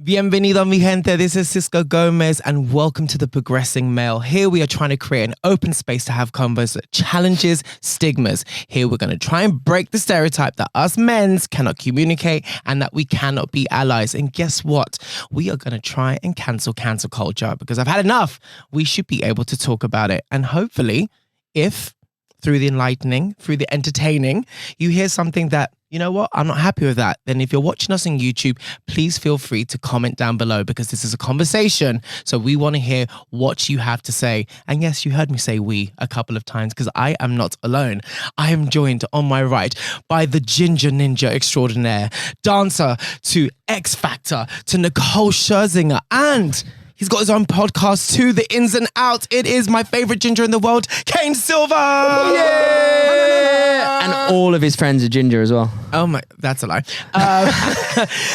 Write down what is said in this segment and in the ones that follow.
Bienvenido, mi gente. This is Cisco Gomez, and welcome to the Progressing Male. Here we are trying to create an open space to have convos that challenges stigmas. Here we're going to try and break the stereotype that us men's cannot communicate and that we cannot be allies. And guess what? We are going to try and cancel culture because I've had enough. We should be able to talk about it. And hopefully, if through the enlightening, through the entertaining, you hear something that, you know what, I'm not happy with that, then if you're watching us on YouTube, please feel free to comment down below because this is a conversation. So we want to hear what you have to say. And yes, you heard me say we a couple of times because I am not alone. I am joined on my right by the ginger ninja extraordinaire, dancer to X Factor, to Nicole Scherzinger, and he's got his own podcast too, The Ins and Outs. It is my favorite ginger in the world, Kane Silver. Yeah! And all of his friends are ginger as well. Oh my, that's a lie.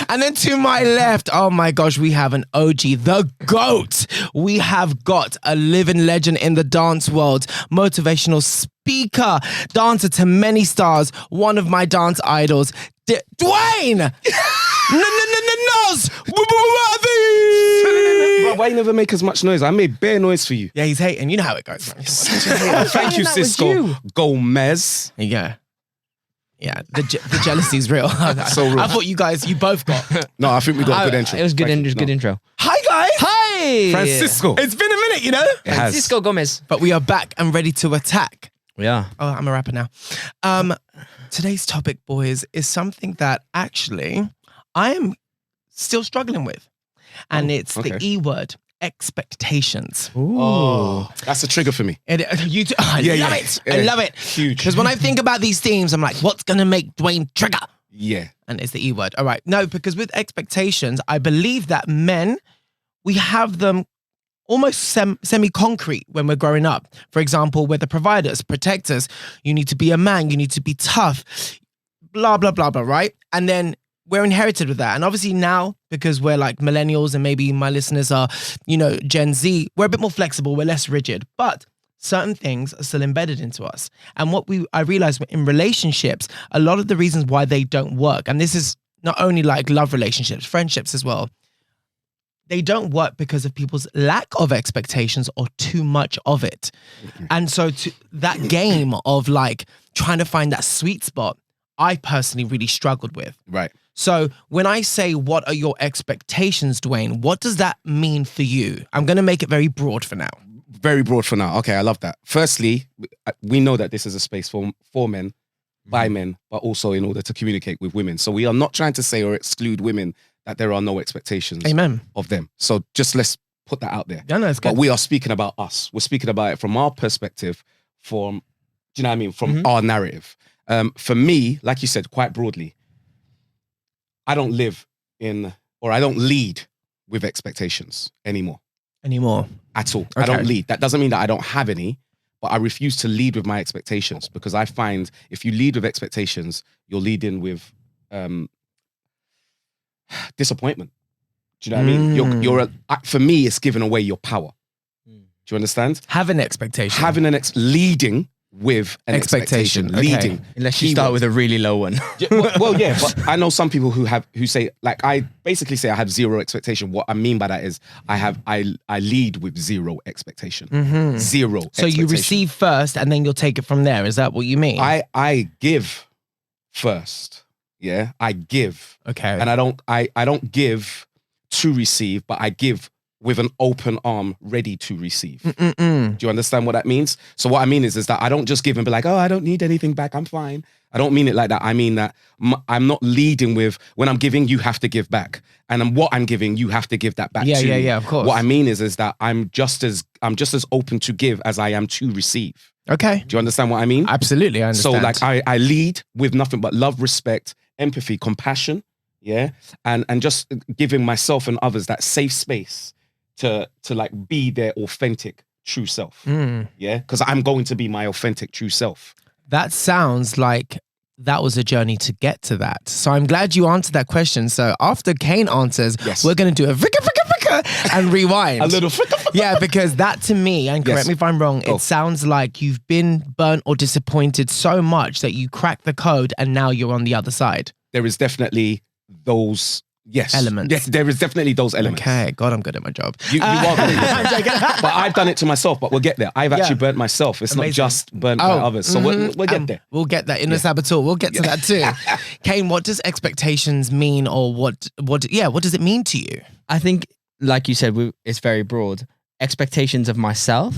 And then to my left, oh my gosh, we have an OG, the GOAT. We have got a living legend in the dance world, motivational speaker, dancer to many stars, one of my dance idols, Dwayne. Nosworthy. Why you never make as much noise? I made bare noise for you. Yeah, he's hating. You know how it goes. Thank you, Cisco Gomez. There you go. Yeah, the jealousy is real. So real. I thought you both got. No, I think we got a good intro. It was good. Good intro. Hi guys. Hi, Francisco. It's been a minute, you know. It has. Francisco Gomez. But we are back and ready to attack. Yeah. Oh, I'm a rapper now. Today's topic, boys, is something that actually I am still struggling with. And it's the E word, expectations. Ooh. Oh, that's a trigger for me. I love it. I love it. Huge. Because when I think about these themes, I'm like, what's going to make Dwayne trigger? Yeah. And it's the E word. All right. No, because with expectations, I believe that men, we have them almost semi-concrete when we're growing up. For example, we're the providers, protectors. You need to be a man. You need to be tough. Blah, blah, blah, blah, right? And then we're inherited with that. And obviously now, because we're like millennials and maybe my listeners are, you know, Gen Z, we're a bit more flexible. We're less rigid. But certain things are still embedded into us. And I realized in relationships, a lot of the reasons why they don't work, and this is not only like love relationships, friendships as well, they don't work because of people's lack of expectations or too much of it. And so that game of like trying to find that sweet spot, I personally really struggled with. Right. So when I say, what are your expectations, Dwayne, what does that mean for you? I'm going to make it very broad for now. Very broad for now. Okay, I love that. Firstly, we know that this is a space for men, by men, but also in order to communicate with women. So we are not trying to say or exclude women that there are no expectations Amen. of them. So just let's put that out there. Yeah, no, it's good. But we are speaking about us. We're speaking about it from our perspective, do you know what I mean? From our narrative. For me, like you said, quite broadly, I don't lead with expectations anymore. At all. Okay. I don't lead. That doesn't mean that I don't have any, but I refuse to lead with my expectations because I find if you lead with expectations, you're leading with disappointment. Do you know what I mean? For me, it's giving away your power. Do you understand? Have an expectation. Leading with an expectation. Okay. Leading. Unless you start with a really low one. Well, yeah, but I know some people who say, like, I basically say I have zero expectation. What I mean by that is I lead with zero expectation. Zero. So you receive first and then you'll take it from there. Is that what you mean? I give first. Yeah, I give. Okay. And I don't give to receive, but I give with an open arm ready to receive. Do you understand what that means? So what I mean is that I don't just give and be like, oh, I don't need anything back, I'm fine. I don't mean it like that. I mean that I'm not leading with, when I'm giving, you have to give back. And what I'm giving, you have to give that back to me. Yeah, of course. What I mean is that I'm just as open to give as I am to receive. Okay. Do you understand what I mean? Absolutely, I understand. So like I lead with nothing but love, respect, empathy, compassion, yeah? And just giving myself and others that safe space to like be their authentic true self. Yeah? Because I'm going to be my authentic true self. That sounds like that was a journey to get to that. So I'm glad you answered that question. So after Kane answers, we're going to do a fricka and rewind. A little fricka. Yeah, because that to me, and correct me if I'm wrong, it sounds like you've been burnt or disappointed so much that you cracked the code and now you're on the other side. There is definitely those Yes. elements. Yes, there is definitely those elements. Okay, God, I'm good at my job. You are good at it. But I've done it to myself, but we'll get there. I've actually burnt myself. It's Amazing. not just burnt by others. So we'll get there. We'll get that. Inner saboteur. We'll get to that too. Kane, what does expectations mean, or what does it mean to you? I think, like you said, it's very broad. Expectations of myself,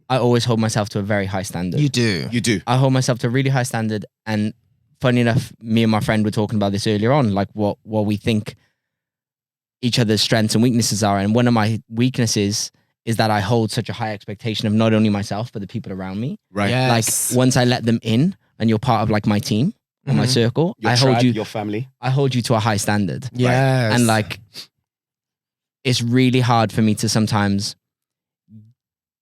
I always hold myself to a very high standard. You do. You do. I hold myself to a really high standard. And funny enough, me and my friend were talking about this earlier on, like what we think each other's strengths and weaknesses are. And one of my weaknesses is that I hold such a high expectation of not only myself, but the people around me. Right. Yes. Like once I let them in and you're part of like my team or my circle, Your I tribe, hold you, your family. I hold you to a high standard. Yes. And like, it's really hard for me to sometimes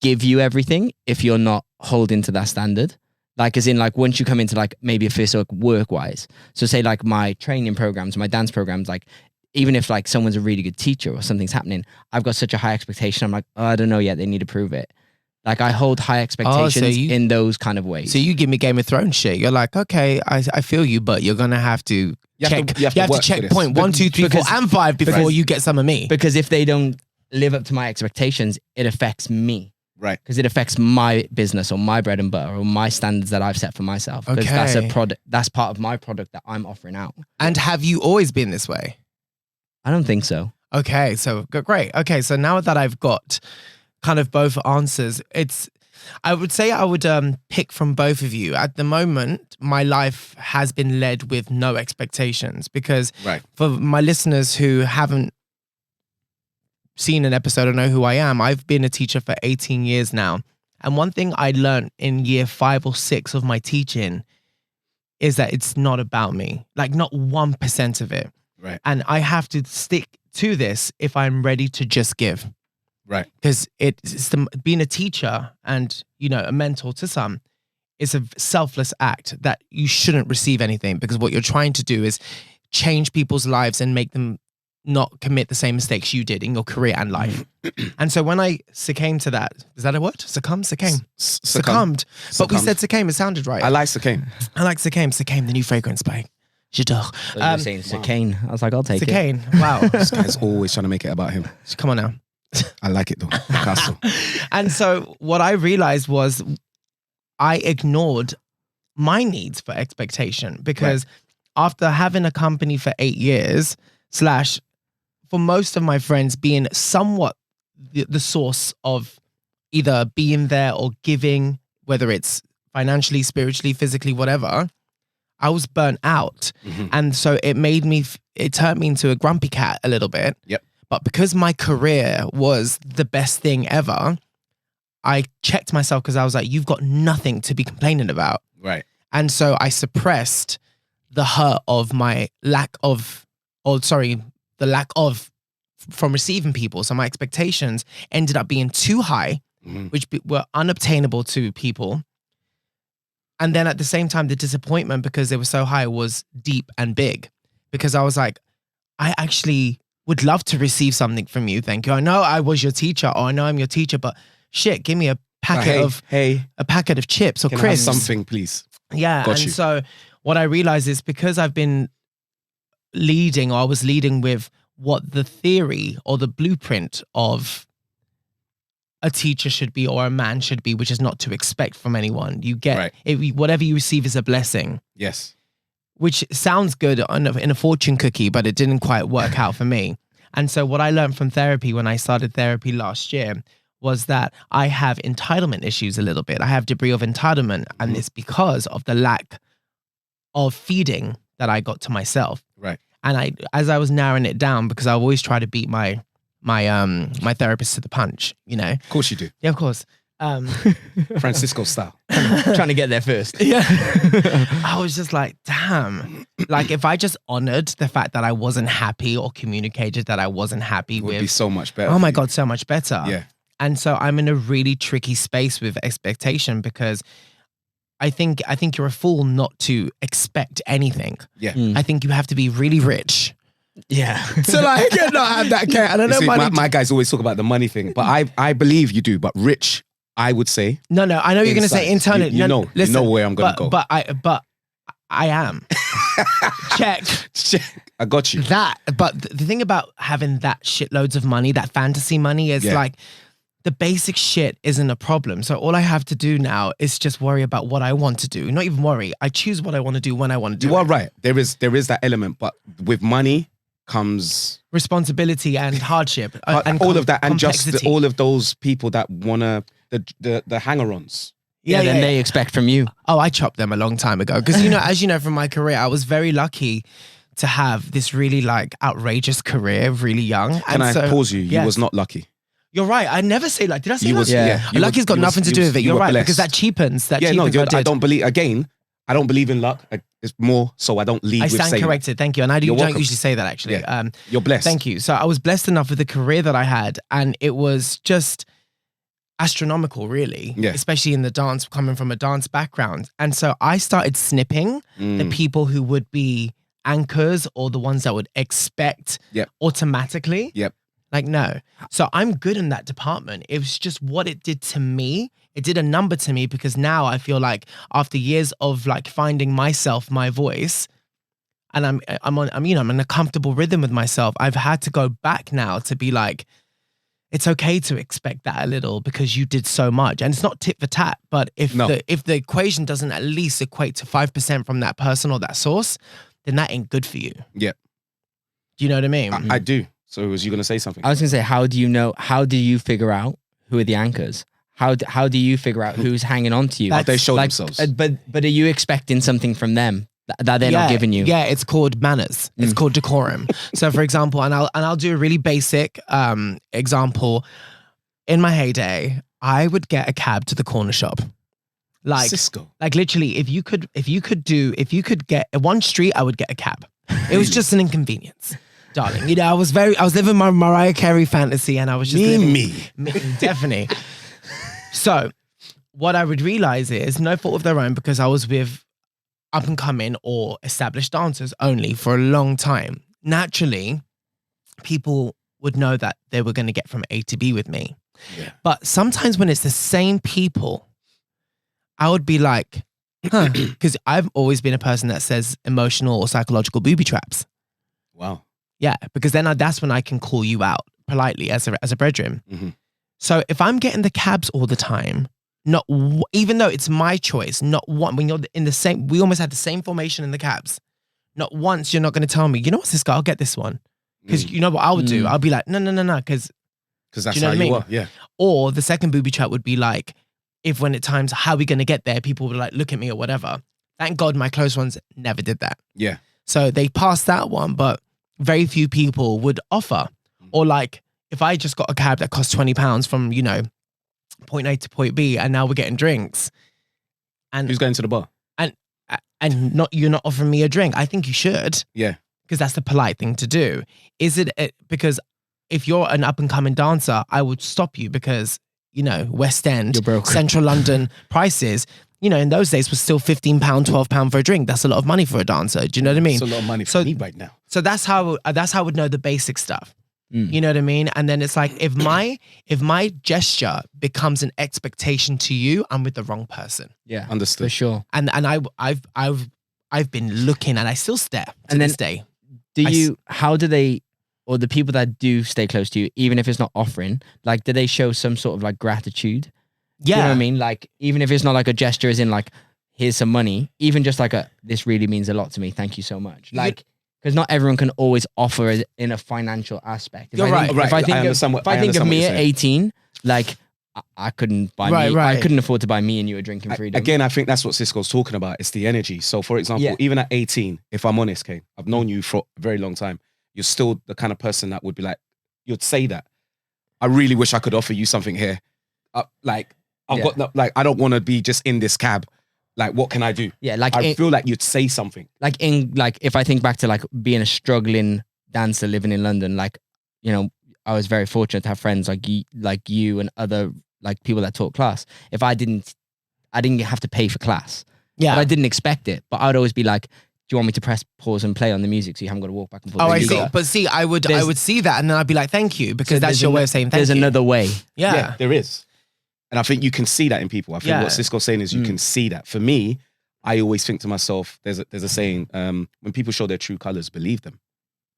give you everything if you're not holding to that standard. Like, as in, like, once you come into like maybe a first work wise. So say like my training programs, my dance programs, like even if like someone's a really good teacher or something's happening, I've got such a high expectation. I'm like, oh, I don't know yet. They need to prove it. Like I hold high expectations in those kind of ways. So you give me Game of Thrones shit. You're like, okay, I feel you, but you're gonna have to check. You have to check point 1, 2, 3, 4, and 5 before you get some of me. Because if they don't live up to my expectations, it affects me. Right. Because it affects my business or my bread and butter or my standards that I've set for myself. Because that's a product. That's part of my product that I'm offering out. And have you always been this way? I don't think so. Okay, so great. Okay, so now that I've got kind of both answers, I would say I would pick from both of you. At the moment, my life has been led with no expectations because for my listeners who haven't seen an episode or know who I am, I've been a teacher for 18 years now. And one thing I learned in year 5 or 6 of my teaching is that it's not about me, like not 1% of it. Right. And I have to stick to this if I'm ready to just give. Right. Because being a teacher and, you know, a mentor to some is a selfless act that you shouldn't receive anything, because what you're trying to do is change people's lives and make them not commit the same mistakes you did in your career and life. And so when I succumbed to that, is that a word? Succumbed? Succumbed. But we said succumb, it sounded right. I like succumb. I like succumb, the new fragrance by J'adore. You were saying Kane. I was like, I'll take it. Kane, wow. This guy's always trying to make it about him. Come on now. I like it though. Picasso. And so what I realized was I ignored my needs for expectation, because after having a company for 8 years, for most of my friends being somewhat the source of either being there or giving, whether it's financially, spiritually, physically, whatever, I was burnt out. And so it turned me into a grumpy cat a little bit. Yep. But because my career was the best thing ever, I checked myself, because I was like, you've got nothing to be complaining about. Right. And so I suppressed the hurt of my lack of from receiving people. So my expectations ended up being too high, which were unobtainable to people. And then at the same time, the disappointment, because they were so high, was deep and big, because I was like, I actually would love to receive something from you. Thank you. I know I was your teacher, or I know I'm your teacher, but shit, give me a packet of chips or Can crisps. I have something, please? Yeah. And so what I realized is, because I've been I was leading with what the theory or the blueprint of a teacher should be, or a man should be, which is not to expect from anyone. You get whatever you receive is a blessing. Yes. Which sounds good in a fortune cookie, but it didn't quite work out for me. And so what I learned from therapy when I started therapy last year was that I have entitlement issues a little bit. I have degree of entitlement, and it's because of the lack of feeding that I got to myself. Right. And as I was narrowing it down, because I always try to beat my therapist to the punch, you know. Of course you do. Yeah, of course. Francisco style. Trying to get there first. Yeah. I was just like, damn. Like, if I just honored the fact that I wasn't happy, or communicated that I wasn't happy It would be so much better. Oh my God, so much better. Yeah. And so I'm in a really tricky space with expectation, because I think you're a fool not to expect anything. Yeah. I think you have to be really rich. Yeah. So like, not have that care. And I know my guys always talk about the money thing, but I believe you do. But rich, I would say. No, I know you're going to say internal. You know where I'm going to go. But I am. Check. I got you. That, but the thing about having that shitloads of money, that fantasy money, is like the basic shit isn't a problem. So all I have to do now is just worry about what I want to do. Not even worry. I choose what I want to do when I want to do it. You are right. There is that element, but with money comes responsibility and hardship and all of that, and just complexity. all of those people that wanna the hanger-ons. Then they expect from you. Oh, I chopped them a long time ago because as you know from my career, I was very lucky to have this really like outrageous career really young. Can I pause you? You was not lucky. You're right. I never say like. Did I say You lucky? was, yeah. You Lucky's got nothing to do with it. You're right blessed. because that cheapens. That cheapens. No, what I I don't believe. Again, I don't believe in luck. It's more so I don't lead I with saying. stand corrected. Thank you. And I don't welcome. usually say that actually. Yeah. You're blessed. Thank you. So I was blessed enough with the career that I had, and it was just astronomical, really. Yeah. Especially in the dance, coming from a dance background. And so I started snipping the people who would be anchors or the ones that would expect automatically. Yep. Like, no. So I'm good in that department. It was just what it did to me. It did a number to me because now I feel like after years of like finding myself, my voice, and I'm in a comfortable rhythm with myself, I've had to go back now to be like, it's okay to expect that a little because you did so much. And it's not tit for tat, but if the equation doesn't at least equate to 5% from that person or that source, then that ain't good for you. Yeah. Do you know what I mean? I do. So was you going to say something? I was going to say, how do you figure out who are the anchors? How do you figure out who's hanging on to you? They show themselves. But are you expecting something from them that they're not giving you? Yeah, it's called manners. It's called decorum. So for example, and I'll do a really basic example. In my heyday, I would get a cab to the corner shop. Like Cisco. Like literally, if you could get one street, I would get a cab. It was just an inconvenience. Darling, you know, I was living my Mariah Carey fantasy, and I was just me, definitely. So, what I would realize is no fault of their own because I was with up and coming or established dancers only for a long time. Naturally, people would know that they were going to get from A to B with me. Yeah. But sometimes when it's the same people, I would be like, huh, because I've always been a person that says emotional or psychological booby traps. Wow. Yeah, because then that's when I can call you out politely as a brethren. Mm-hmm. So if I'm getting the cabs all the time, even though it's my choice, not one, when you're in the same, we almost had the same formation in the cabs. Not once you're not going to tell me, you know what's this guy? I'll get this one. Because you know what I would do? I'll be like, no, because that's how you are. Yeah. Or the second booby trap would be like, if when it times, how are we going to get there? People would like, look at me or whatever. Thank God my close ones never did that. Yeah. So they passed that one, but very few people would offer. Or like, if I just got a cab that cost £20 from, you know, point A to point B, and now we're getting drinks. And who's going to the bar? And you're not offering me a drink. I think you should. Yeah. Because that's the polite thing to do. Is it because if you're an up and coming dancer, I would stop you because, you know, West End, Central London prices, you know, in those days was still £15, £12 for a drink. That's a lot of money for a dancer. Do you know what I mean? It's a lot of money for me right now. So that's how I would know the basic stuff. You know what I mean? And then it's like, if my gesture becomes an expectation to you, I'm with the wrong person. Yeah, understood. For sure. And I've been looking, and I still stare to this day. How do they, or the people that do stay close to you, even if it's not offering, like, do they show some sort of like gratitude? Yeah. You know what I mean? Like, even if it's not like a gesture as in like, here's some money, even just like this really means a lot to me. Thank you so much. Like, because not everyone can always offer in a financial aspect. You're right. If I think of me at 18, like, I couldn't buy I couldn't afford to buy me and you a drinking freedom. Again, I think that's what Cisco's talking about. It's the energy. So for example, even at 18, if I'm honest, Kane, I've known you for a very long time. You're still the kind of person that would be like, you'd say that. I really wish I could offer you something here. I don't want to be just in this cab. Like, what can I do? Yeah, like I feel like you'd say something. Like if I think back to like being a struggling dancer living in London, like, you know, I was very fortunate to have friends like you and other like people that taught class. If I didn't have to pay for class. Yeah. But I didn't expect it. But I'd always be like, do you want me to press pause and play on the music so you haven't got to walk back and forth? Oh, I see. But see, I would see that, and then I'd be like, thank you, because that's your way of saying thank you. There's another way. Yeah, there is. And I think you can see that in people. I think what Cisco's saying is you can see that. For me, I always think to myself, there's a saying, when people show their true colors, believe them.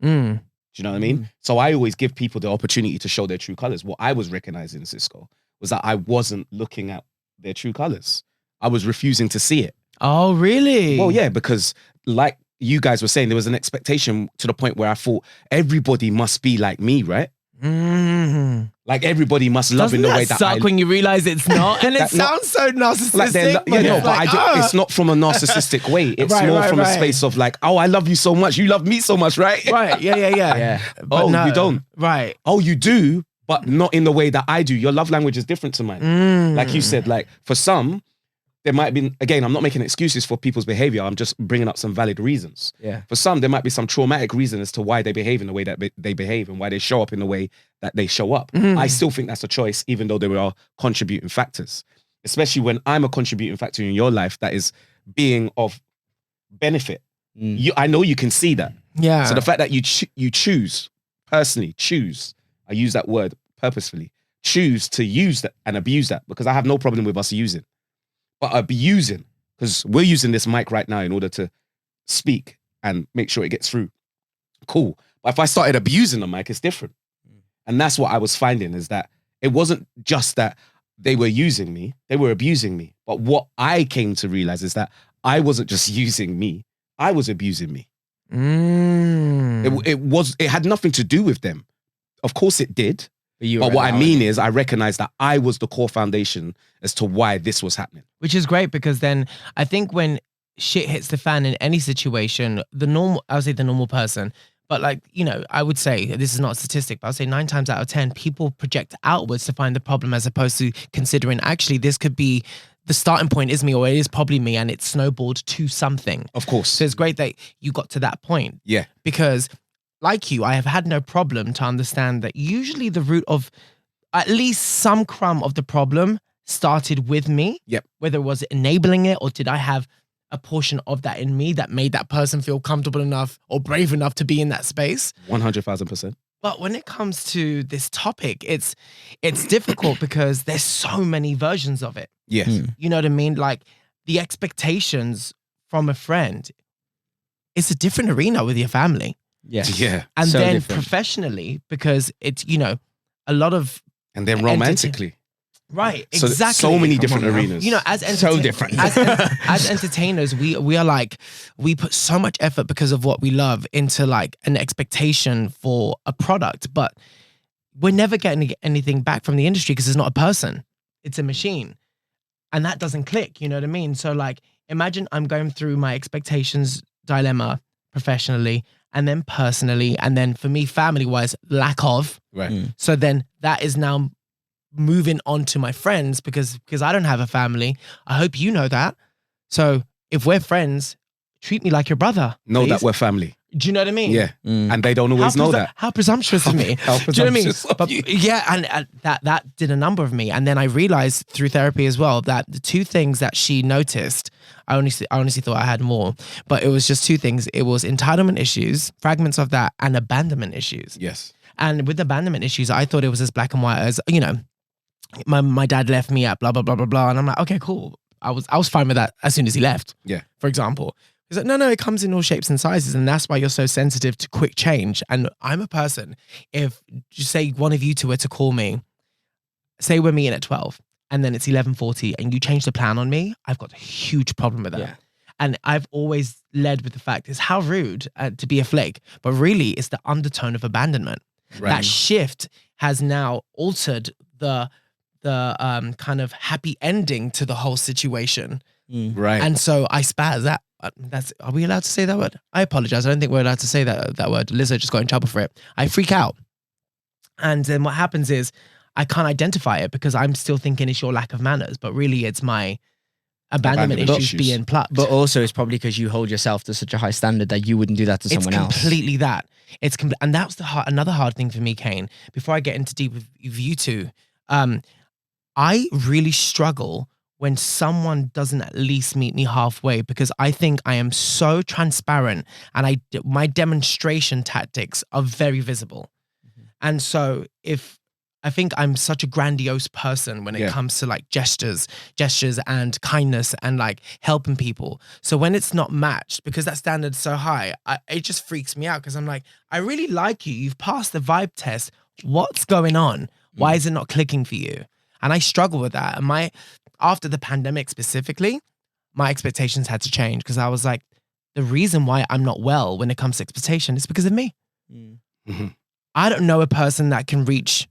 Mm. Do you know what I mean? So I always give people the opportunity to show their true colors. What I was recognizing, Cisco, was that I wasn't looking at their true colors. I was refusing to see it. Oh, really? Well, yeah, because like you guys were saying, there was an expectation to the point where I thought everybody must be like me, right? Mm. Like everybody must love Doesn't in the that way that suck when you realize it's not? And it That not- sounds so narcissistic. like they're but no, it's but like, it's not from a narcissistic way. It's Right, more right, from a right. space of like, oh, I love you so much. You love me so much, right? Right, yeah. Yeah. But Oh, no. you don't. Right. Oh, you do, but not in the way that I do. Your love language is different to mine. Mm. Like you said, like for some, there might be, again, I'm not making excuses for people's behavior. I'm just bringing up some valid reasons. Yeah. For some, there might be some traumatic reason as to why they behave in the way that they behave and why they show up in the way that they show up. Mhm. I still think that's a choice, even though there are contributing factors, especially when I'm a contributing factor in your life that is being of benefit. I know you can see that. Yeah. So the fact that you choose, personally choose, I use that word purposefully, choose to use that and abuse that, because I have no problem with us using. But abusing, because we're using this mic right now in order to speak and make sure it gets through. Cool. But if I started abusing the mic, it's different. And that's what I was finding, is that it wasn't just that they were using me, they were abusing me. But what I came to realize is that I wasn't just using me, I was abusing me. Mm. It had nothing to do with them. Of course it did. But what I mean is I recognized that I was the core foundation as to why this was happening. Which is great, because then I think when shit hits the fan in any situation, I would say the normal person, but like, I would say, this is not a statistic, but I would say 9 times out of 10, people project outwards to find the problem, as opposed to considering actually this could be the starting point is me, or it is probably me, and it's snowballed to something. Of course. So it's great that you got to that point. Yeah. Because like you, I have had no problem to understand that usually the root of at least some crumb of the problem started with me. Yep. Whether it was enabling it, or did I have a portion of that in me that made that person feel comfortable enough or brave enough to be in that space. 100,000%. But when it comes to this topic, it's difficult because there's so many versions of it. Yes. You know what I mean? Like the expectations from a friend, it's a different arena with your family. Yes. Yeah. And So then different. professionally, because it's, a lot of, And then romantically. right, So, exactly. so many Come different on now. arenas. As So different. as entertainers, we are like, we put so much effort because of what we love into like an expectation for a product, but we're never getting anything back from the industry because it's not a person, it's a machine. And that doesn't click, you know what I mean? So like, imagine I'm going through my expectations dilemma professionally, and then personally, and then for me, family-wise, lack of. Right. So then that is now moving on to my friends, because I don't have a family. I hope you know that. So if we're friends, treat me like your brother. Know please. that we're family. Do you know what I mean? Yeah. And they don't always know that. How presumptuous of me. How Do you know what I mean? presumptuous of But you. yeah, and that did a number of me. And then I realized through therapy as well that the 2 things that she noticed, I honestly thought I had more, but it was just 2 things. It was entitlement issues, fragments of that, and abandonment issues. Yes. And with abandonment issues, I thought it was as black and white as, my dad left me at blah, blah, blah, blah, blah. And I'm like, okay, cool. I was fine with that as soon as he left. Yeah. For example. He's like, no, it comes in all shapes and sizes. And that's why you're so sensitive to quick change. And I'm a person, if just say one of you two were to call me, say we're meeting at 12 and then it's 11:40 and you change the plan on me, I've got a huge problem with that. Yeah. And I've always led with the fact is how rude to be a flake, but really it's the undertone of abandonment. Right. That shift has now altered the kind of happy ending to the whole situation. Right. And so I spaz that. Are we allowed to say that word? I apologize. I don't think we're allowed to say that word. Lizzo just got in trouble for it. I freak out. And then what happens is I can't identify it because I'm still thinking it's your lack of manners, but really it's my abandonment issues being plucked. But also it's probably because you hold yourself to such a high standard that you wouldn't do that to someone else. It's completely that. And that was another hard thing for me, Kane. Before I get into deep with you two, I really struggle when someone doesn't at least meet me halfway, because I think I am so transparent and my demonstration tactics are very visible. And so if I think I'm such a grandiose person when it Yeah. comes to like gestures and kindness and like helping people. So when it's not matched, because that standard's so high, it just freaks me out because I'm like, I really like you. You've passed the vibe test. What's going on? Why is it not clicking for you? And I struggle with that. And after the pandemic specifically, my expectations had to change because I was like, the reason why I'm not well when it comes to expectation is because of me. Mhm. I don't know a person that can reach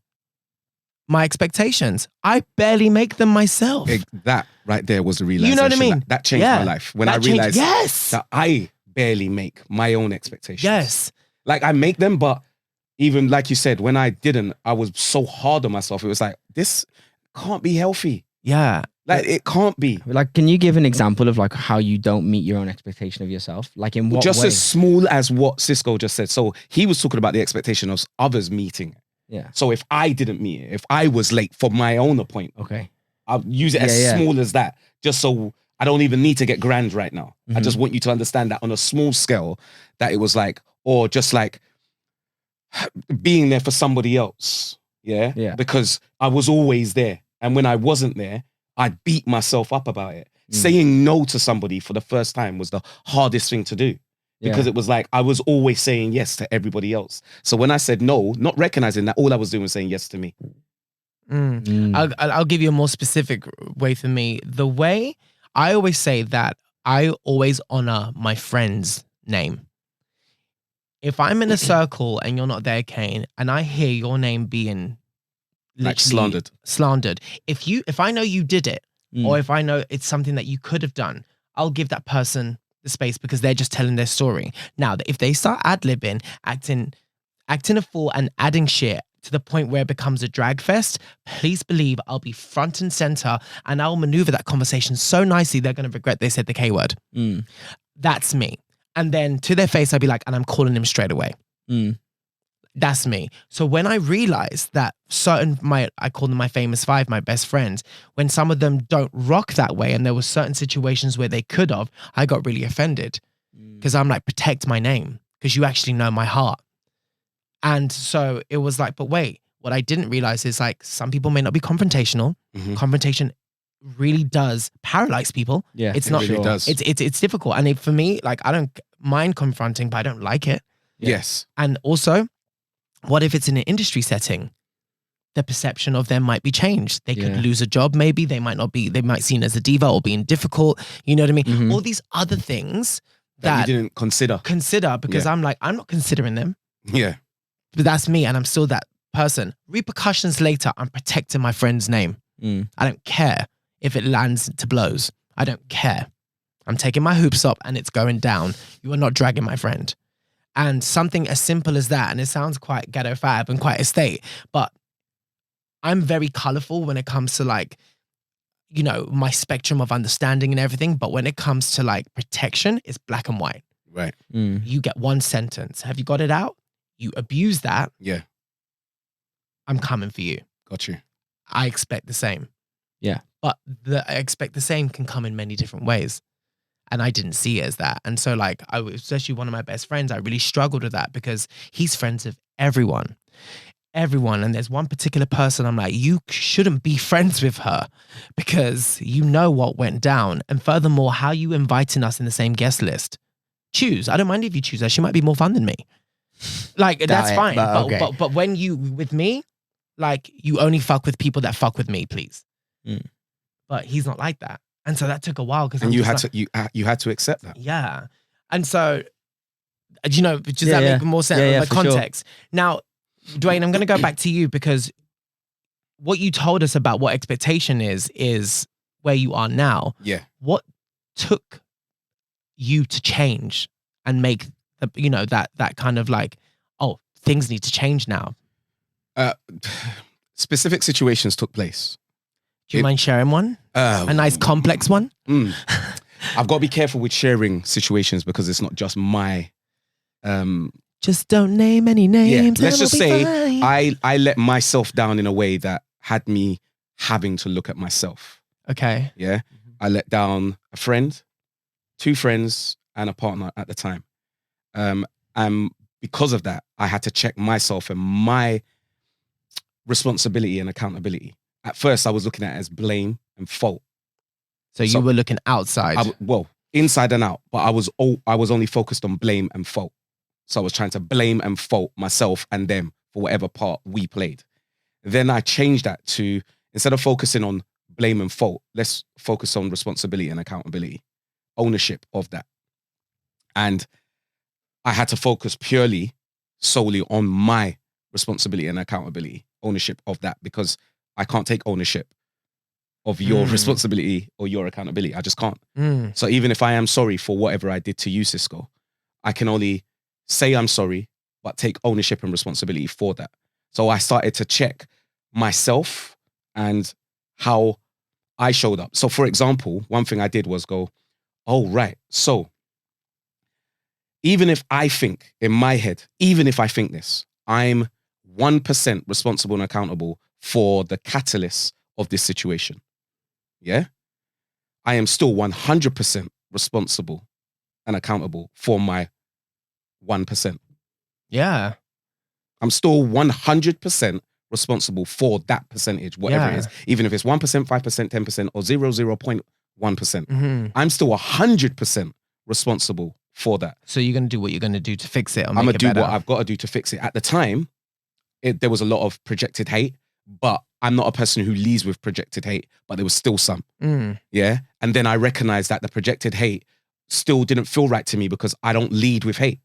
my expectations. I barely make them myself. That right there was the realization. You know what I mean? That changed Yeah. my life when That I changed- realized yes. that I barely make my own expectations. Yes. Like I make them, but even like you said, when I didn't, I was so hard on myself. It was like, this can't be healthy. Yeah. Like it can't be. Like, can you give an example of like how you don't meet your own expectation of yourself? Like in what Just way? as small as what Cisco just said. So he was talking about the expectation of others meeting it. Yeah. So if I didn't meet it, if I was late for my own appointment, Okay. I'll use it as Yeah, yeah. small as that, just so I don't even need to get grand right now. I Mhm. just want you to understand that on a small scale, that it was like, or just like being there for somebody else. Yeah. Yeah. Because I was always there. And when I wasn't there, I'd beat myself up about it. Mm. Saying no to somebody for the first time was the hardest thing to do. Because it was like I was always saying yes to everybody else. So when I said no, not recognizing that all I was doing was saying yes to me. I'll give you a more specific way for me. The way I always say that I always honor my friend's name. If I'm in a circle and you're not there, Kane, and I hear your name being Like literally slandered, if I know you did it, or if I know it's something that you could have done, I'll give that person the space because they're just telling their story. Now, if they start ad-libbing, acting a fool and adding shit to the point where it becomes a drag fest, please believe I'll be front and center and I'll maneuver that conversation so nicely they're going to regret they said the K word. That's me. And then to their face, I'd be like, and I'm calling him straight away. That's me. So when I realized that I call them my famous five, my best friends, when some of them don't rock that way and there were certain situations where they could have, I got really offended because I'm like, protect my name because you actually know my heart. And so it was like, but wait, what I didn't realize is like some people may not be confrontational. Mhm. Confrontation really does paralyze people. Yeah, It's It not, really does. it's difficult. And for me, like I don't mind confronting, but I don't like it. Yes. And also, what if it's in an industry setting? The perception of them might be changed. They could Yeah. lose a job, maybe. They might seen as a diva or being difficult. You know what I mean? Mhm. All these other things That that you didn't consider. consider because Yeah. I'm like, I'm not considering them, Yeah. but that's me and I'm still that person. Repercussions later, I'm protecting my friend's name. I don't care if it lands to blows. I don't care. I'm taking my hoops up and it's going down. You are not dragging my friend. And something as simple as that, and it sounds quite ghetto fab and quite estate, but I'm very colorful when it comes to like, you know, my spectrum of understanding and everything. But when it comes to like protection, it's black and white. Right. You get one sentence. Have you got it out? You abuse that. Yeah. I'm coming for you. Got you. I expect the same. Yeah. But I expect the same can come in many different ways. And I didn't see it as that. And so like, especially one of my best friends, I really struggled with that because he's friends with everyone. And there's one particular person I'm like, you shouldn't be friends with her because you know what went down. And furthermore, how you inviting us in the same guest list? Choose. I don't mind if you choose her. She might be more fun than me. Like, that's it, fine. but okay. But when you with me, like you only fuck with people that fuck with me, please. But he's not like that. And so that took a while because And you had to accept that. yeah. And so, you know, does Yeah, that yeah. make more sense? Yeah, The for sure. context. Now, Dwayne, I'm going to go back to you because what you told us about what expectation is where you are now. Yeah. What took you to change and make the, you know, that kind of like, oh, things need to change now. Specific situations took place. Do you mind sharing one? A nice complex one? I've got to be careful with sharing situations because it's not just my. Just don't name any names. Let's just say fine. I let myself down in a way that had me having to look at myself. Okay. Yeah. I let down a friend, 2 friends, and a partner at the time. And because of that, I had to check myself and my responsibility and accountability. At first, I was looking at it as blame and fault. So you were looking outside. Well, inside and out, but I was only focused on blame and fault. So I was trying to blame and fault myself and them for whatever part we played. Then I changed that to, instead of focusing on blame and fault, let's focus on responsibility and accountability, ownership of that. And I had to focus solely on my responsibility and accountability, ownership of that, because I can't take ownership of your responsibility or your accountability. I just can't. So even if I am sorry for whatever I did to you, Cisco, I can only say I'm sorry, but take ownership and responsibility for that. So I started to check myself and how I showed up. So for example, one thing I did was go, oh, right. So even if I think in my head, even if I think this, I'm 1% responsible and accountable for the catalyst of this situation. Yeah. I am still 100% responsible and accountable for my 1%. Yeah. I'm still 100% responsible for that percentage, whatever it is. Even if it's 1%, 5%, 10%, or 0.1%. I'm still 100% responsible for that. So you're going to do what you're going to do to fix it. I'm going to do what I've got to do to fix it. At the time, there was a lot of projected hate, but I'm not a person who leads with projected hate, but there was still some. Yeah. And then I recognized that the projected hate still didn't feel right to me because I don't lead with hate.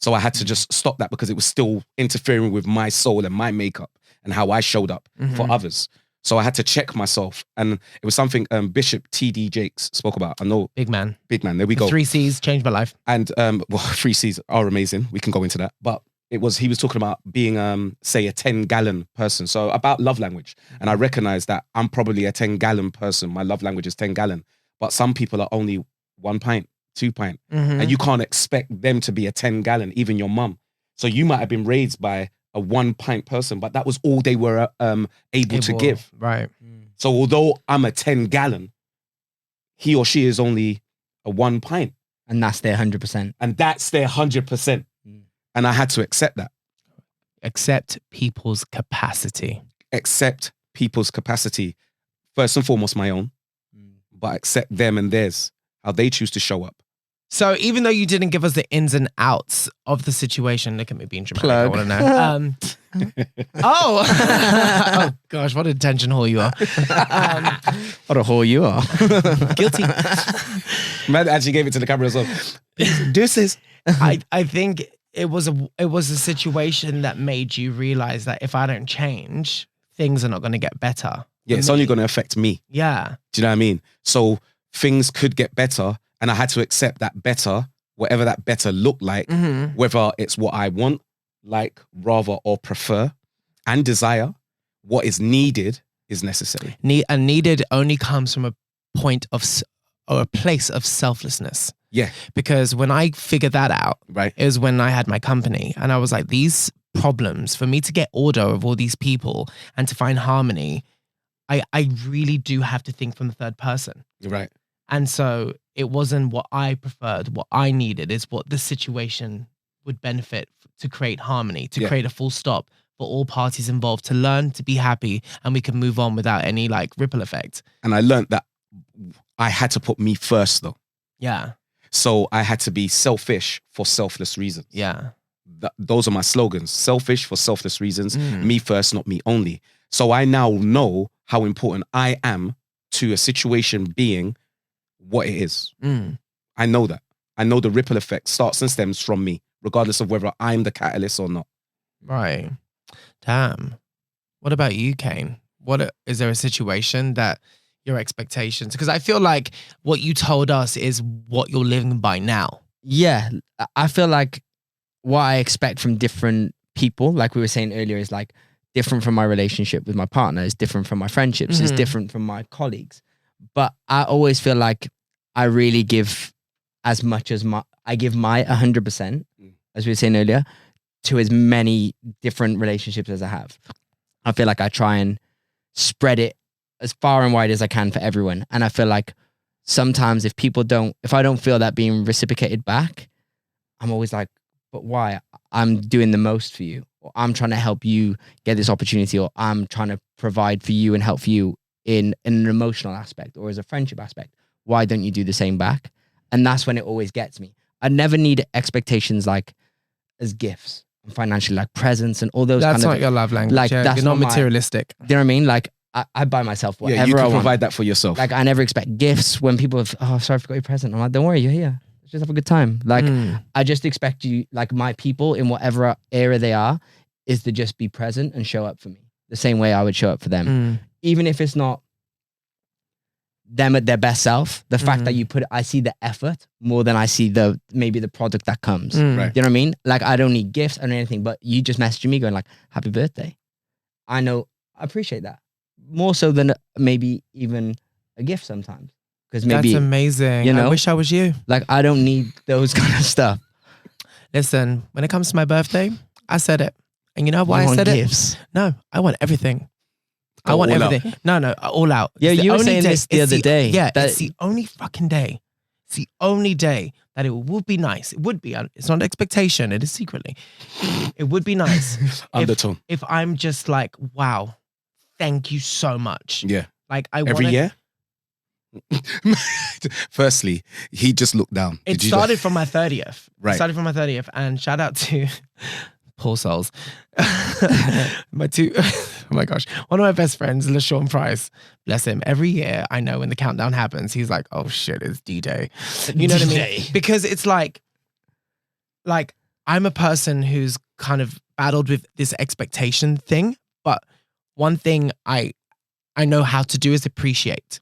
So I had to just stop that because it was still interfering with my soul and my makeup and how I showed up for others. So I had to check myself. And it was something Bishop T.D. Jakes spoke about. I know. Big man. There we go. 3 C's changed my life. And 3 C's are amazing. We can go into that. But he was talking about being, say, a 10-gallon person. So about love language. And I recognize that I'm probably a 10-gallon person. My love language is 10 gallon. But some people are only 1 pint, 2 pint. And you can't expect them to be a 10 gallon, even your mum. So you might have been raised by a 1 pint person, but that was all they were able to give. Right. So although I'm a 10 gallon, he or she is only a 1 pint. And that's their 100%. And that's their 100%. And I had to accept that. Accept people's capacity. Accept people's capacity. First and foremost, my own. But accept them and theirs, how they choose to show up. So even though you didn't give us the ins and outs of the situation, look at me being dramatic. Plug. I want to know. Oh gosh, what a detention whore you are. What a whore you are. Guilty. Man actually gave it to the camera as well. Deuces. I think it was a situation that made you realize that if I don't change, things are not going to get better. Yeah, it's only going to affect me. Yeah. Do you know what I mean? So things could get better. And I had to accept that better, whatever that better looked like, whether it's what I want, like, rather, or prefer, and desire, what is needed is necessary. Needed only comes from a point of, or a place of selflessness. Yeah. Because when I figured that out, right, it was when I had my company. And I was like, these problems, for me to get order of all these people and to find harmony, I really do have to think from the third person. Right. And so it wasn't what I preferred, what I needed. It's what the situation would benefit to create harmony, to create a full stop for all parties involved, to learn, to be happy, and we can move on without any like ripple effect. And I learned that I had to put me first though. Yeah. So I had to be selfish for selfless reasons. Yeah. Those are my slogans. Selfish for selfless reasons. Me first, not me only. So I now know how important I am to a situation being what it is. I know that. I know the ripple effect starts and stems from me, regardless of whether I'm the catalyst or not. Right. Damn. What about you, Kane? Is there a situation that your expectations? Because I feel like what you told us is what you're living by now. Yeah. I feel like what I expect from different people, like we were saying earlier, is like different from my relationship with my partner, is different from my friendships, is different from my colleagues. But I always feel like I really give as much as I give my 100%, as we were saying earlier, to as many different relationships as I have. I feel like I try and spread it as far and wide as I can for everyone. And I feel like sometimes if I don't feel that being reciprocated back, I'm always like, but why? I'm doing the most for you. or I'm trying to help you get this opportunity, or I'm trying to provide for you and help for you in an emotional aspect or as a friendship aspect. Why don't you do the same back? And that's when it always gets me. I never need expectations like as gifts and financially, like presents and all those That's kind of. not your love language. Like, that's you're not not my- materialistic. Do you know what I mean? Like I buy myself whatever Yeah, you I can want. provide that for yourself. Like I never expect gifts when people have, oh, sorry, I forgot your present. I'm like, don't worry, you're here. Let's just have a good time. Like I just expect you, like my people in whatever era they are, is to just be present and show up for me the same way I would show up for them. Even if it's not them at their best self, the fact that you put it, I see the effort more than I see maybe the product that comes. Right. You know what I mean? Like I don't need gifts or anything, but you just messaging me going like, happy birthday. I know, I appreciate that. More so than maybe even a gift sometimes. Because maybe, That's amazing. you know? I wish I was you. like, I don't need those kind of stuff. Listen, when it comes to my birthday, I said it. And you know why You I want said gifts. it? No, I want everything. I Go want all everything. No, all out. Yeah, It's the you were only saying day- this the it's other day, Yeah, that- it's the only fucking day. It's the only day that it would be nice. It would be. It's not an expectation. It is secretly. It would be nice Undertone. if I'm just like, wow, thank you so much. Yeah. Like I Every wanna, year? Firstly, he just looked down. It Did you started from my 30th. Right. It started from my 30th. And shout out to poor souls. Oh my gosh. One of my best friends, LaShawn Price, bless him. Every year, I know when the countdown happens, he's like, oh shit, it's D-Day. You know what I mean? D-Day. Because it's like I'm a person who's kind of battled with this expectation thing. But one thing I know how to do is appreciate.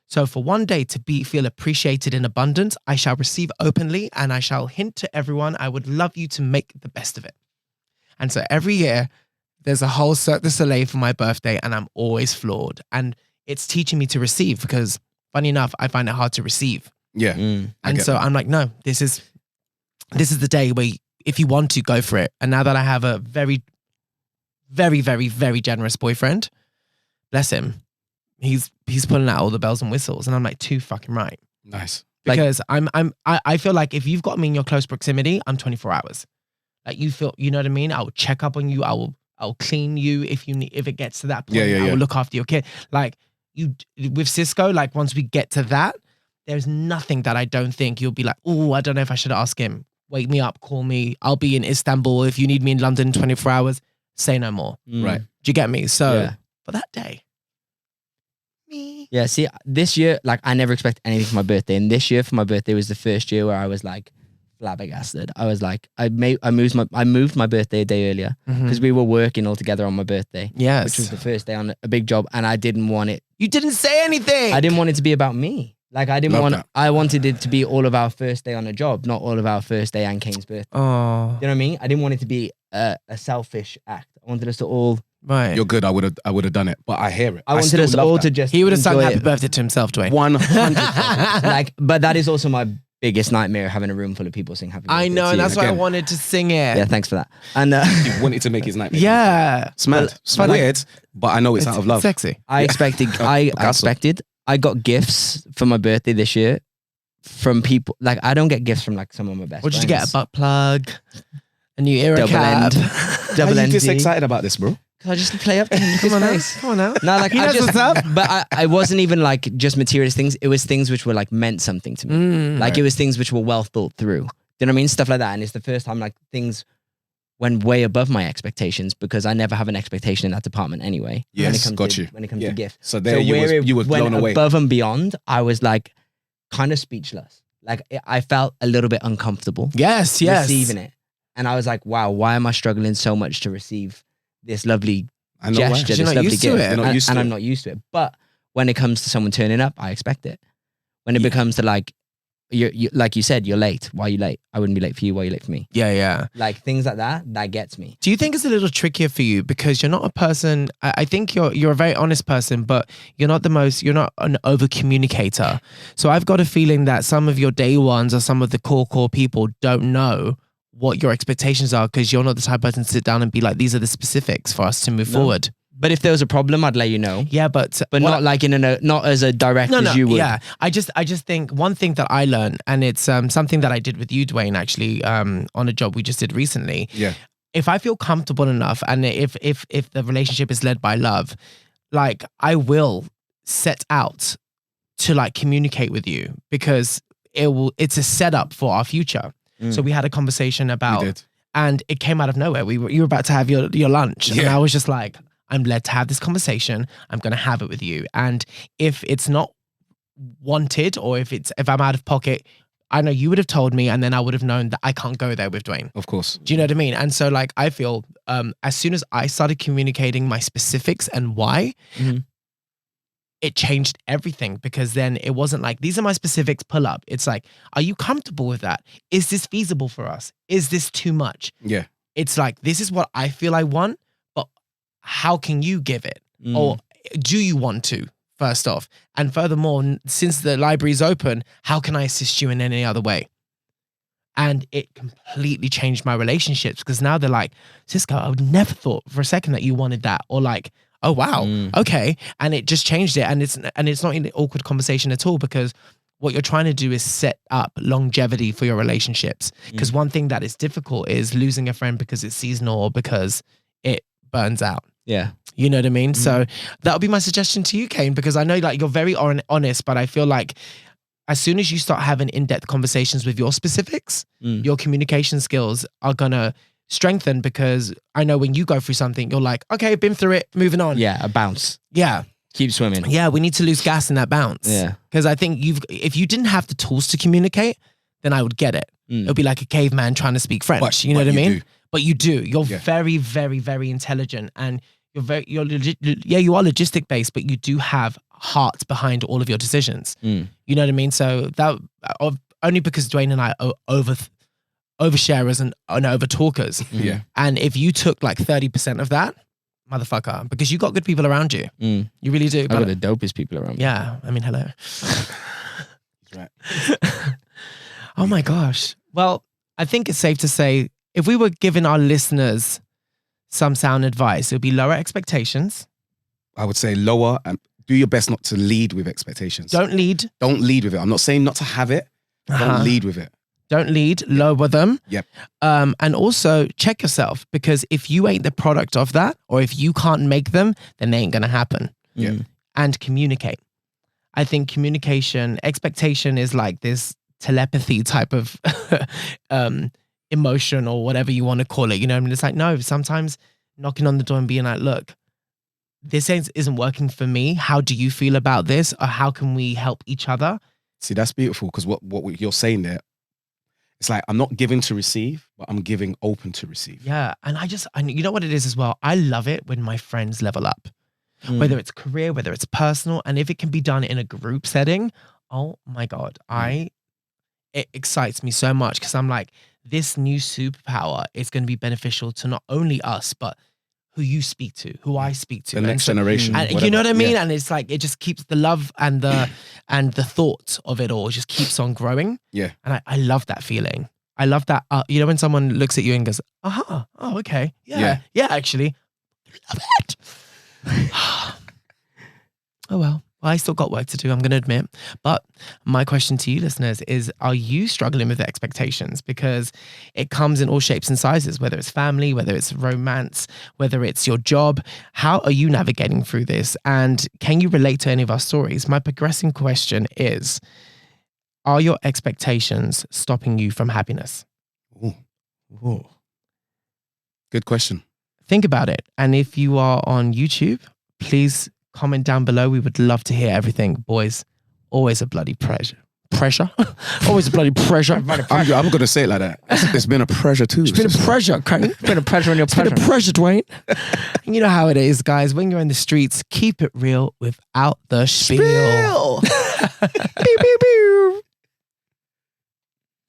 So for one day to feel appreciated in abundance, I shall receive openly and I shall hint to everyone, I would love you to make the best of it. And so every year there's a whole Cirque du Soleil for my birthday and I'm always floored. And it's teaching me to receive because funny enough, I find it hard to receive. Yeah. Mm. And get so that. I'm like, no, this is the day where if you want to, go for it. And now that I have a very, very, very, very generous boyfriend, bless him, he's pulling out all the bells and whistles, and I'm like, too fucking right. Nice. Because I feel like if you've got me in your close proximity, I'm 24 hours. Like you feel, you know what I mean? I will check up on you. I'll clean you if it gets to that point. Yeah. I will look after your kid. Like you with Cisco, like once we get to that, there's nothing that I don't think you'll be like, oh, I don't know if I should ask him. Wake me up, call me. I'll be in Istanbul. If you need me in London 24 hours, say no more. Right. Do you get me? So Yeah. for that day, me. Yeah, see, this year, like, I never expect anything for my birthday. And this year for my birthday was the first year where I was like flabbergasted. I was like, I moved my birthday a day earlier because we were working all together on my birthday. Yes. Which was the first day on a big job, and I didn't want it. You didn't say anything. I didn't want it to be about me. Like I didn't Love want. that. I wanted it to be all of our first day on a job, not all of our first day and Kane's birthday. Oh, You know what I mean? I didn't want it to be a selfish act. I wanted us to all. right. You're good. I would have done it, but I hear it. I wanted still us love all that. to just. He would have sung enjoy happy it. birthday to himself, Dwayne. 100%. Like, but that is also my biggest nightmare: having a room full of people sing happy birthday. I know, to and you. that's why I again. wanted to sing it. Yeah, thanks for that. And He wanted to make his nightmare. Yeah. It's mad. It's but like- weird, but I know it's out of love. Sexy. I expected. I got gifts for my birthday this year from people. Like I don't get gifts from like some of my best. What did you get? A friends. butt plug? A new ear Double cap? end. Why Double are you ND. this excited about this, bro? Can I just play up? Look Come his on now. face. Come on now. No, like He I knows just, what's up. but I wasn't even like just materialist things. It was things which were like meant something to me. Like Right. it was things which were well thought through. Do you know what I mean? Stuff like that. And it's the first time like things went way above my expectations because I never have an expectation in that department anyway. Yes, when it comes got to, you. When it comes Yeah. to gifts. So there you were went blown away. above and beyond, I was like kind of speechless. Like I felt a little bit uncomfortable Yes. receiving it. And I was like, wow, why am I struggling so much to receive this lovely I know why. gesture, You're this not lovely used to gift? it. You're not And- used to and it. I'm not used to it. But when it comes to someone turning up, I expect it. When it becomes to like, you like you said, you're late. Why are you late? I wouldn't be late for you. Why are you late for me? Yeah. Like things like that, that gets me. Do you think it's a little trickier for you because you're not a person? I think you're a very honest person, but you're not an over communicator. So I've got a feeling that some of your day ones or some of the core people don't know what your expectations are because you're not the type of person to sit down and be like, these are the specifics for us to move No. forward. But if there was a problem, I'd let you know. Yeah, but Not like not as a direct no, as you would. Yeah, I just think one thing that I learned, and it's something that I did with you, Dwayne, actually, on a job we just did recently. Yeah. if I feel comfortable enough, and if the relationship is led by love, like I will set out to like communicate with you, because it's a setup for our future. So we had a conversation about, and it came out of nowhere. You were about to have your lunch, and I was just like, I'm led to have this conversation. I'm going to have it with you. And if it's not wanted, or if I'm out of pocket, I know you would have told me, and then I would have known that I can't go there with Dwayne. Of course. Do you know what I mean? And so like, I feel as soon as I started communicating my specifics and why, it changed everything, because then it wasn't like, these are my specifics, pull up. It's like, are you comfortable with that? Is this feasible for us? Is this too much? Yeah. It's like, this is what I feel I want, but how can you give it? Or do you want to, first off? And furthermore, since the library is open, how can I assist you in any other way? And it completely changed my relationships, because now they're like, Cisco, I would never thought for a second that you wanted that. Or like, oh wow, okay. And it just changed it. And it's not an awkward conversation at all, because what you're trying to do is set up longevity for your relationships. Because one thing that is difficult is losing a friend because it's seasonal or because it burns out. Yeah. You know what I mean? So that would be my suggestion to you, Kane, because I know like you're very honest, but I feel like as soon as you start having in-depth conversations with your specifics, your communication skills are going to strengthen, because I know when you go through something, you're like, okay, been through it, moving on. Yeah, a bounce. Yeah. Keep swimming. Yeah, we need to lose gas in that bounce. Yeah. Because I think if you didn't have the tools to communicate, then I would get it. It would be like a caveman trying to speak French. You know what I mean? But you do. You're very, very, very intelligent, and you are logistic based, but you do have heart behind all of your decisions. You know what I mean? So that only because Dwayne and I are oversharers and over talkers. Yeah. And if you took like 30% of that, motherfucker, because you got good people around you. You really do. I've got the dopest people around me. Yeah. I mean, hello. Right. Oh my gosh. Well, I think it's safe to say, if we were giving our listeners some sound advice, it would be lower expectations. I would say lower, and do your best not to lead with expectations. Don't lead. Don't lead with it. I'm not saying not to have it. Don't lead with it. Don't lead, lower them. Yep. And also check yourself, because if you ain't the product of that, or if you can't make them, then they ain't going to happen. Yeah. And communicate. I think communication, expectation is like this telepathy type of emotion, or whatever you want to call it. You know what I mean? It's like, no, sometimes knocking on the door and being like, look, this isn't working for me. How do you feel about this? Or how can we help each other? See, that's beautiful, because what you're saying there, it's like, I'm not giving to receive, but I'm giving open to receive. Yeah. And you know what it is as well? I love it when my friends level up, whether it's career, whether it's personal. And if it can be done in a group setting, oh my God, it excites me so much, because I'm like, this new superpower is going to be beneficial to not only us, but who you speak to, who I speak to. The next generation. And you know what I mean? Yeah. And it's like, it just keeps the love and the thought of it all just keeps on growing. Yeah. And I love that feeling. I love that. You know, when someone looks at you and goes, oh, okay. Yeah, actually. Love it. Oh, well, I still got work to do, I'm going to admit. But my question to you listeners is, are you struggling with expectations? Because it comes in all shapes and sizes, whether it's family, whether it's romance, whether it's your job. How are you navigating through this? And can you relate to any of our stories? My progressing question is, are your expectations stopping you from happiness? Ooh. Good question. Think about it. And if you are on YouTube, please comment down below. We would love to hear everything. Boys, always a bloody pressure. Always a bloody pressure. I'm going to say it like that. It's been a pleasure too. It's been a pleasure, Kane. It's been a pleasure on your pleasure. It's been a pleasure, Dwayne. You know how it is, guys. When you're in the streets, keep it real without the spiel. Beep, beep, beep.